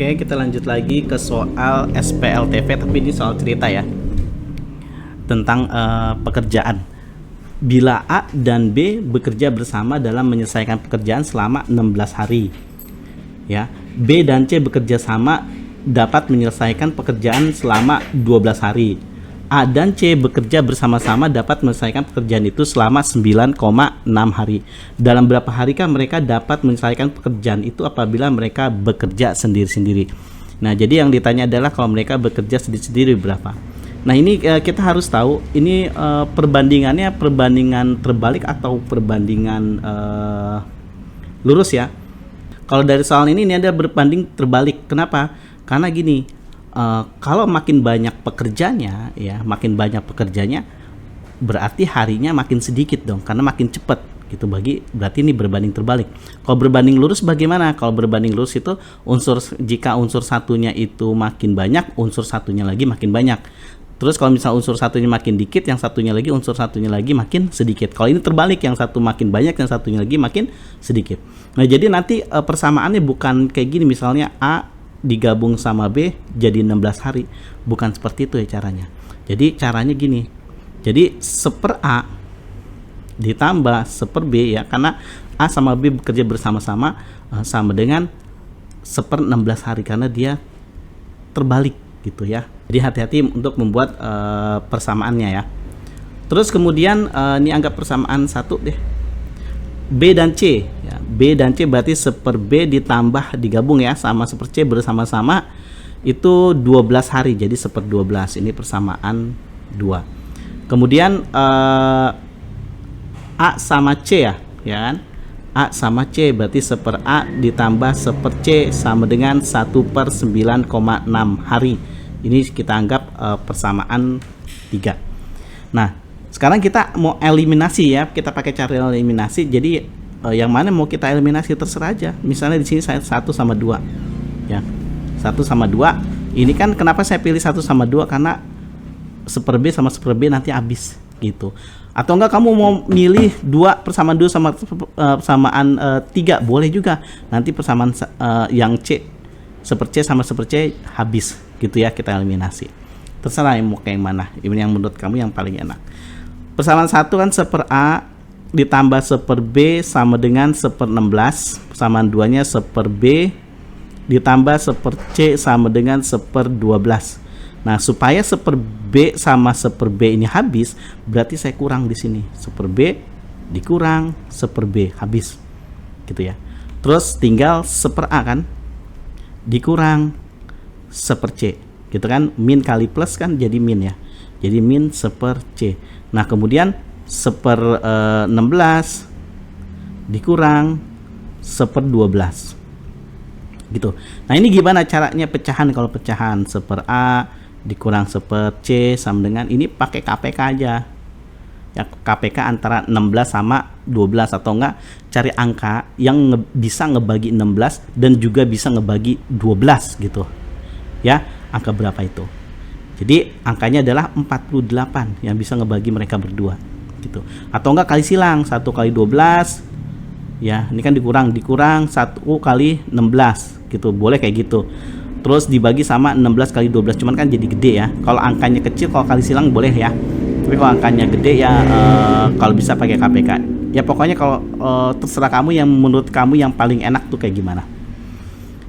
Oke, kita lanjut lagi ke soal SPLTV, tapi ini soal cerita ya, tentang pekerjaan. Bila A dan B bekerja bersama dalam menyelesaikan pekerjaan selama 16 hari. Ya, B dan C bekerja sama dapat menyelesaikan pekerjaan selama 12 hari. A dan C bekerja bersama-sama dapat menyelesaikan pekerjaan itu selama 9,6 hari. Dalam berapa harikah mereka dapat menyelesaikan pekerjaan itu apabila mereka bekerja sendiri-sendiri? Nah, jadi yang ditanya adalah kalau mereka bekerja sendiri-sendiri berapa? Nah, ini kita harus tahu ini perbandingannya perbandingan terbalik atau perbandingan lurus ya. Kalau dari soal ini ada berbanding terbalik. Kenapa? Karena gini, kalau makin banyak pekerjanya ya, berarti harinya makin sedikit dong, karena makin cepat gitu. Berarti ini berbanding terbalik. Kalau berbanding lurus bagaimana? Kalau berbanding lurus itu jika unsur satunya itu makin banyak, unsur satunya lagi makin banyak. Terus kalau misal unsur satunya makin dikit, yang satunya lagi unsur satunya lagi makin sedikit. Kalau ini terbalik, yang satu makin banyak, yang satunya lagi makin sedikit. Nah, jadi nanti persamaannya bukan kayak gini, misalnya A digabung sama B jadi 16 hari. Bukan seperti itu ya caranya. Jadi caranya gini. Jadi 1/A ditambah 1/B ya, karena A sama B bekerja bersama-sama sama dengan 1/16 hari, karena dia terbalik gitu ya. Jadi hati-hati untuk membuat persamaannya ya. Terus kemudian ini anggap persamaan 1 deh. B dan C ya. B dan C berarti 1/B ditambah digabung ya sama 1/C bersama-sama itu 12 hari, jadi 1/12. Ini persamaan 2. Kemudian A sama C ya kan? A sama C berarti 1/A ditambah 1/C sama dengan 1/9,6 hari. Ini kita anggap persamaan 3. Nah, sekarang kita mau eliminasi ya, kita pakai cara eliminasi. Jadi yang mana mau kita eliminasi terserah aja. Misalnya di sini saya 1 sama 2 ya. 1 sama 2. Ini kan kenapa saya pilih 1 sama 2, karena 1/B sama 1/B nanti habis gitu. Atau enggak kamu mau milih 2 persamaan 2 sama persamaan 3 boleh juga. Nanti persamaan yang C 1/C sama 1/C habis gitu ya, kita eliminasi. Terserah yang mau kayak mana. Ini yang menurut kamu yang paling enak. Persamaan 1 kan 1/A ditambah 1/B sama dengan 1/16. Persamaan 2-nya 1/B ditambah 1/C sama dengan 1/12. Nah, supaya 1/B sama 1/B ini habis, berarti saya kurang di sini. 1/B dikurang 1/B habis. Gitu ya. Terus tinggal 1/A kan dikurang 1/C. Gitu kan? Min kali plus kan jadi min ya. Jadi min 1/C. Nah, kemudian 1/16 dikurang 1/12 gitu. Nah, ini gimana caranya pecahan? Kalau pecahan 1/A dikurang 1/C sama dengan ini pakai KPK aja ya, KPK antara 16 sama 12, atau enggak cari angka yang bisa ngebagi 16 dan juga bisa ngebagi 12 gitu ya. Angka berapa itu? Jadi angkanya adalah 48 yang bisa ngebagi mereka berdua gitu. Atau enggak kali silang, 1 kali 12 ya, ini kan dikurang 1 kali 16 gitu, boleh kayak gitu. Terus dibagi sama 16 kali 12, cuman kan jadi gede ya. Kalau angkanya kecil, kalau kali silang boleh ya. Tapi kalau angkanya gede ya kalau bisa pakai KPK. Ya pokoknya kalau terserah kamu, yang menurut kamu yang paling enak tuh kayak gimana.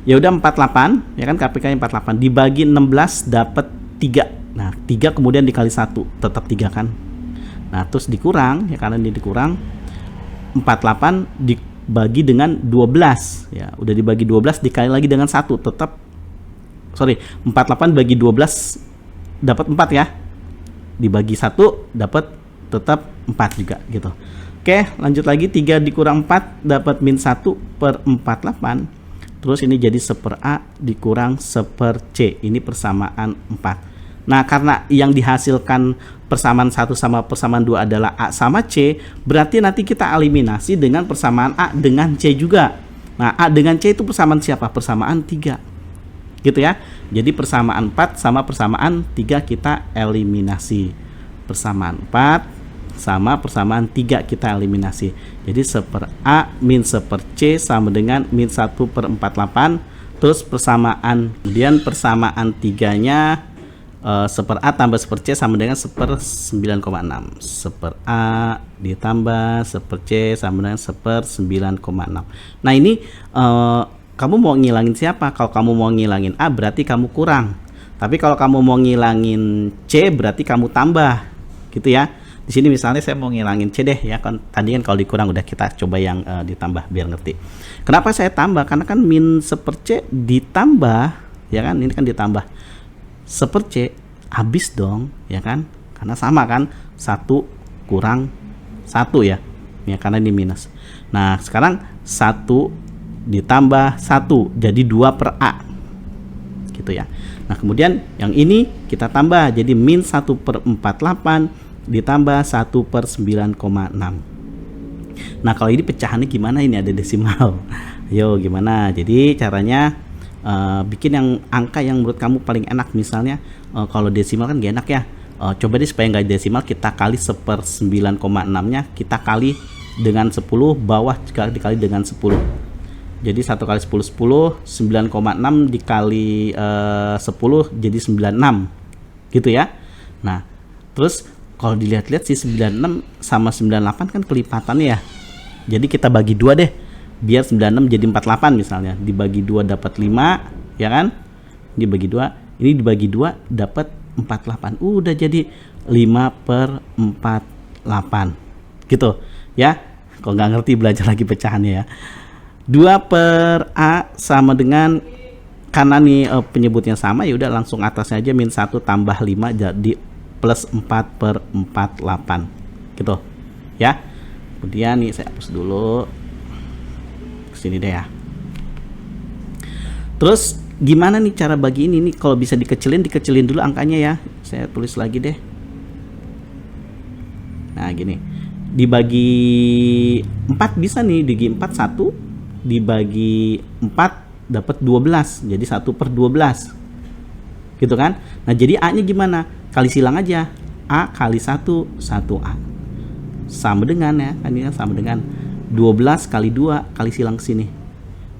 Ya udah 48 ya kan, KPK-nya 48 dibagi 16 dapat 3. Nah, 3 kemudian dikali 1 tetap 3 kan. Nah, terus dikurang ya, karena ini dikurang 48 dibagi dengan 12 ya. Udah dibagi 12 dikali lagi dengan 1 tetap 48 bagi 12 dapat 4 ya. Dibagi 1 dapat tetap 4 juga gitu. Oke, lanjut lagi. 3 dikurang 4 dapat min 1/48. Terus ini jadi 1/A dikurang 1/C. Ini persamaan 4. Nah, karena yang dihasilkan persamaan 1 sama persamaan 2 adalah A sama C, berarti nanti kita eliminasi dengan persamaan A dengan C juga. Nah, A dengan C itu persamaan siapa? Persamaan 3. Gitu ya. Jadi persamaan 4 sama persamaan 3 kita eliminasi. Persamaan 4 sama persamaan 3 kita eliminasi. Jadi 1/A min 1/C sama dengan min 1/48 Terus persamaan, kemudian persamaan 3-nya seper A tambah seper C sama dengan seper 9,6. Seper A ditambah seper C sama dengan seper 9,6. Nah ini kamu mau ngilangin siapa? Kalau kamu mau ngilangin A berarti kamu kurang. Tapi kalau kamu mau ngilangin C berarti kamu tambah, gitu ya. Di sini misalnya saya mau ngilangin C deh ya, kan tadi kan kalau dikurang udah kita coba yang ditambah biar ngerti. Kenapa saya tambah? Karena kan min seper C ditambah, ya kan, ini kan ditambah seper C habis dong, ya kan, karena sama kan, 1 kurang 1 ya, karena ini minus. Nah sekarang 1 ditambah 1 jadi 2 per A, gitu ya. Nah kemudian yang ini kita tambah jadi min 1 per 48 ditambah 1 per 9,6. Nah kalau ini pecahannya gimana? Ini ada desimal. Yo gimana? Jadi caranya bikin yang angka yang menurut kamu paling enak. Misalnya kalau desimal kan gak enak ya. Coba deh supaya nggak desimal kita kali seper 9,6 nya kita kali dengan 10, bawah dikali dengan 10. Jadi 1 kali 10 10, 9,6 dikali 10 jadi 96 gitu ya. Nah terus kalau dilihat-lihat si 96 sama 98 kan kelipatannya ya. Jadi kita bagi 2 deh, biar 96 jadi 48 misalnya. Dibagi 2 dapat 5, ya kan? Dibagi 2, ini dibagi 2 dapat 48. Udah jadi 5 per 48. Gitu ya. Kalau nggak ngerti belajar lagi pecahannya ya. 2 per A sama dengan, karena nih penyebutnya sama ya udah langsung atasnya aja min 1 tambah 5 jadi plus 4 per 48 gitu ya. Kemudian nih saya hapus dulu kesini deh ya. Terus gimana nih cara bagi ini nih? Kalau bisa dikecilin dulu angkanya ya. Saya tulis lagi deh. Nah gini, dibagi 4 bisa nih, dibagi 4 1, dibagi 4 dapat 12 jadi 1 per 12 gitu kan. Nah jadi A nya gimana? Kali silang aja, A kali 1 1A sama dengan ya, kan ini sama dengan 12 kali 2 kali silang ke sini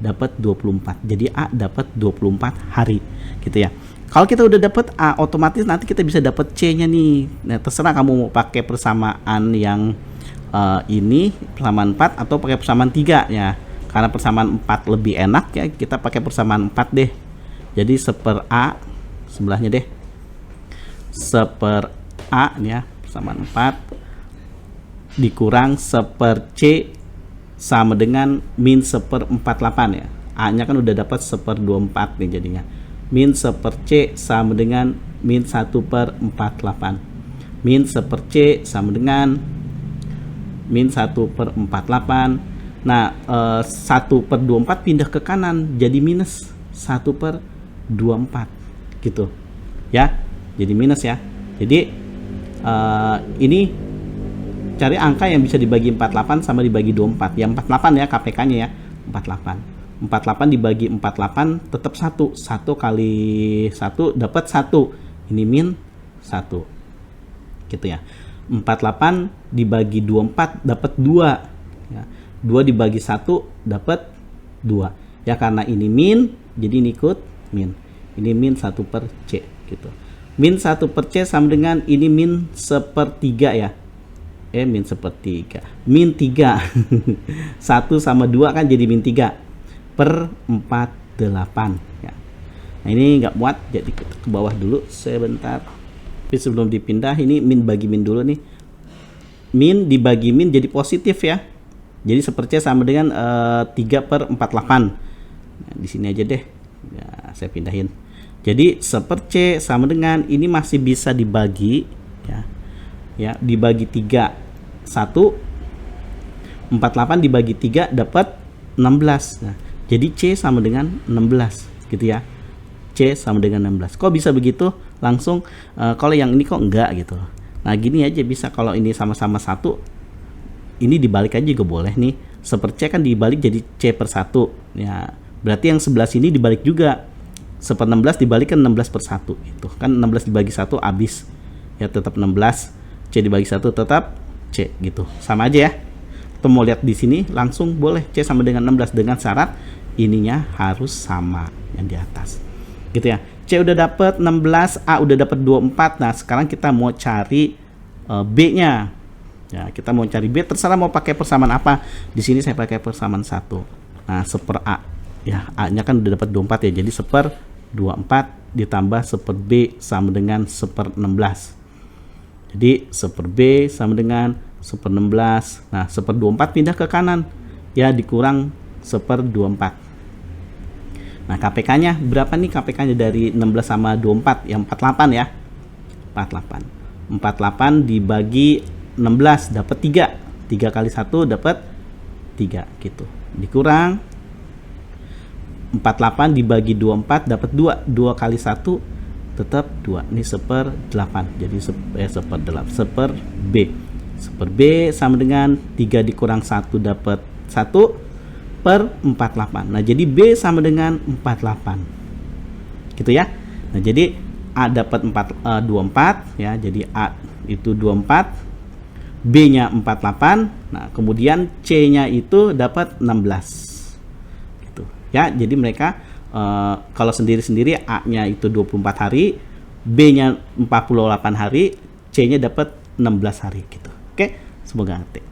dapat 24. Jadi A dapat 24 hari gitu ya. Kalau kita udah dapat A, otomatis nanti kita bisa dapat C-nya nih. Nah, terserah kamu mau pakai persamaan yang ini persamaan 4 atau pakai persamaan 3 ya. Karena persamaan 4 lebih enak ya, kita pakai persamaan 4 deh. Jadi seper A sebelahnya deh. Seper A nih ya, persamaan 4 dikurang seper C sama dengan min seper 48 ya. A nya kan udah dapat seper 24 nih jadinya. Min seper C sama dengan min 1 per 48. Min seper C sama dengan min 1 per 48. Nah 1 per 24 pindah ke kanan jadi minus 1 per 24 gitu ya. Jadi minus ya. Jadi ini cari angka yang bisa dibagi 48 sama dibagi 24. Yang 48 ya KPK-nya ya. 48. 48 dibagi 48 tetap 1. 1 kali 1 dapat 1. Ini min 1. Gitu ya. 48 dibagi 24 dapat 2. Ya. 2 dibagi 1 dapat 2. Ya karena ini min, jadi ini ikut min. Ini min 1 per C gitu. Min 1 per C sama dengan ini min sepertiga ya. Min sepertiga. Min 3. 1 sama 2 kan jadi min 3 per 48 ya. Nah ini nggak muat, jadi kita ke bawah dulu sebentar. Tapi sebelum dipindah ini min bagi min dulu nih. Min dibagi min jadi positif ya. Jadi seper C sama dengan 3 per 48. Nah, di sini aja deh. Ya, saya pindahin. Jadi seper C sama dengan ini masih bisa dibagi ya. Ya, dibagi 3 1 48 dibagi 3 dapat 16. Nah, jadi C sama dengan 16 gitu ya. C sama dengan 16. Kok bisa begitu? Langsung kalau yang ini kok enggak gitu. Nah, gini aja bisa, kalau ini sama-sama 1 ini dibalik aja juga boleh nih. Seper C kan dibalik jadi C per 1 ya. Berarti yang sebelah sini dibalik juga. Seper 16 dibalik kan 16 per 1 gitu. Kan 16 dibagi 1 habis. Ya tetap 16. C dibagi 1 tetap C gitu. Sama aja ya. Atau mau lihat di sini langsung boleh C sama dengan 16 dengan syarat ininya harus sama ya. yang di atas. Gitu ya. C udah dapat 16, A udah dapat 24. Nah, sekarang kita mau cari B-nya. Ya, kita mau cari B, terserah mau pakai persamaan apa. Di sini saya pakai persamaan 1. Nah, seper A. Ya, A-nya kan udah dapat 24 ya. Jadi seper 24 ditambah seper B sama dengan seper 16. Jadi seper B sama dengan seper 16. Nah, seper 24 pindah ke kanan. Ya, dikurang seper 24. Nah, KPK-nya berapa nih? KPK-nya dari 16 sama 24, yang 48 ya. 48. 48 dibagi 16 dapat 3. 3 kali 1 dapat 3 gitu. Dikurang 48 dibagi 24 dapat 2. 2 kali 1 tetap 2. Ini seper 8. Jadi seper 8. Seper B. Seper B sama dengan 3 dikurang 1 dapat 1 per 48. Nah, jadi B sama dengan 48. Gitu ya. Nah, jadi A dapat 24 ya. Jadi A itu 24. B-nya 48. Nah, kemudian C-nya itu dapat 16. Gitu. Ya, jadi mereka kalau sendiri-sendiri A-nya itu 24 hari, B-nya 48 hari, C-nya dapat 16 hari gitu. Oke, semoga ngerti.